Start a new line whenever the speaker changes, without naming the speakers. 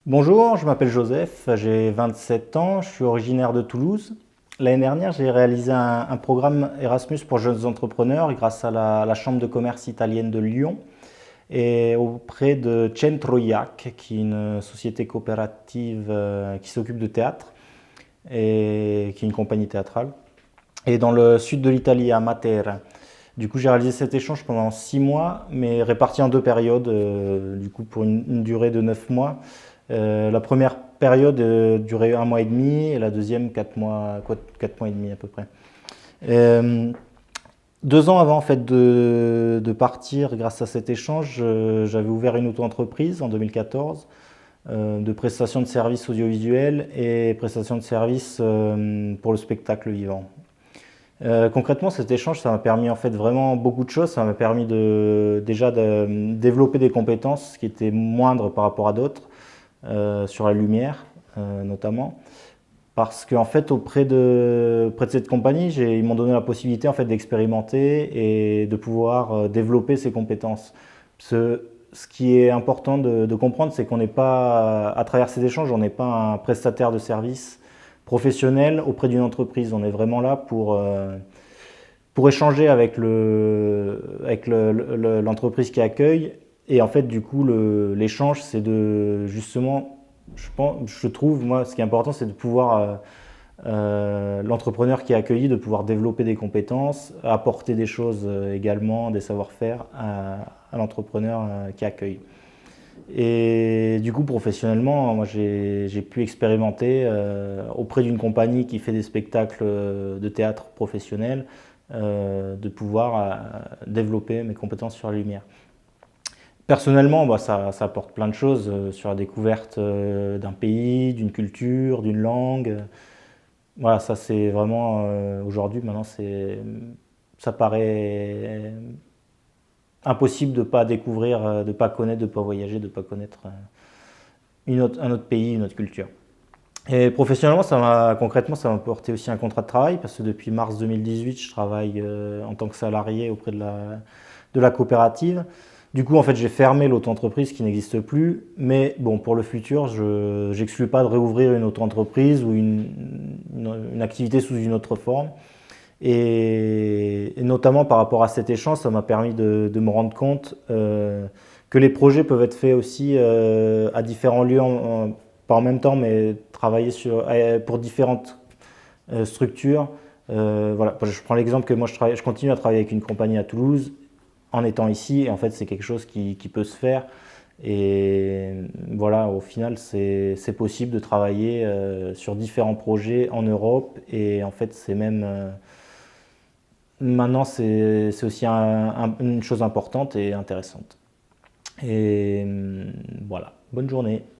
Bonjour, je m'appelle Joseph, j'ai 27 ans, je suis originaire de Toulouse. L'année dernière, j'ai réalisé un programme Erasmus pour jeunes entrepreneurs grâce à la Chambre de commerce italienne de Lyon et auprès de Centro IAC, qui est une société coopérative qui s'occupe de théâtre et qui est une compagnie théâtrale, et dans le sud de l'Italie, à Matera. Du coup, j'ai réalisé cet échange pendant 6 mois, mais réparti en deux périodes, du coup pour une durée de 9 mois. La première période durait un mois et demi et la deuxième 4 mois et demi à peu près. Euh, 2 ans avant en fait de partir, grâce à cet échange, j'avais ouvert une auto-entreprise en 2014 de prestation de services audiovisuels et prestation de services pour le spectacle vivant. Concrètement, cet échange, ça m'a permis en fait vraiment beaucoup de choses. Ça m'a permis déjà de développer des compétences qui étaient moindres par rapport à d'autres, sur la lumière notamment. Parce qu'en fait, auprès de cette compagnie, ils m'ont donné la possibilité en fait, d'expérimenter et de pouvoir développer ces compétences. Ce qui est important de comprendre, c'est qu'on n'est pas, à travers ces échanges, on n'est pas un prestataire de services professionnel auprès d'une entreprise. On est vraiment là pour échanger avec l'entreprise qui accueille. Et en fait, du coup, l'échange, c'est de justement, je trouve, moi, ce qui est important, c'est de pouvoir, l'entrepreneur qui est accueilli, de pouvoir développer des compétences, apporter des choses également, des savoir-faire à l'entrepreneur qui accueille. Et du coup, professionnellement, moi, j'ai pu expérimenter auprès d'une compagnie qui fait des spectacles de théâtre professionnels, de pouvoir développer mes compétences sur la lumière. Personnellement, bah, ça apporte plein de choses sur la découverte d'un pays, d'une culture, d'une langue. Voilà, ça c'est vraiment aujourd'hui, maintenant, ça paraît impossible de ne pas découvrir, de ne pas connaître, de ne pas voyager, de ne pas connaître un autre pays, une autre culture. Et professionnellement, concrètement, ça m'a apporté aussi un contrat de travail parce que depuis mars 2018, je travaille en tant que salarié auprès de la coopérative. Du coup, en fait, j'ai fermé l'auto-entreprise qui n'existe plus. Mais bon, pour le futur, je n'exclus pas de réouvrir une auto-entreprise ou une activité sous une autre forme. Et notamment par rapport à cet échange, ça m'a permis de me rendre compte que les projets peuvent être faits aussi à différents lieux, pas en même temps, mais travailler pour différentes structures. Voilà. Je prends l'exemple que moi je continue à travailler avec une compagnie à Toulouse en étant ici, et en fait c'est quelque chose qui peut se faire. Et voilà, au final, c'est possible de travailler sur différents projets en Europe, et en fait c'est même maintenant, c'est aussi une chose importante et intéressante. Et voilà, bonne journée.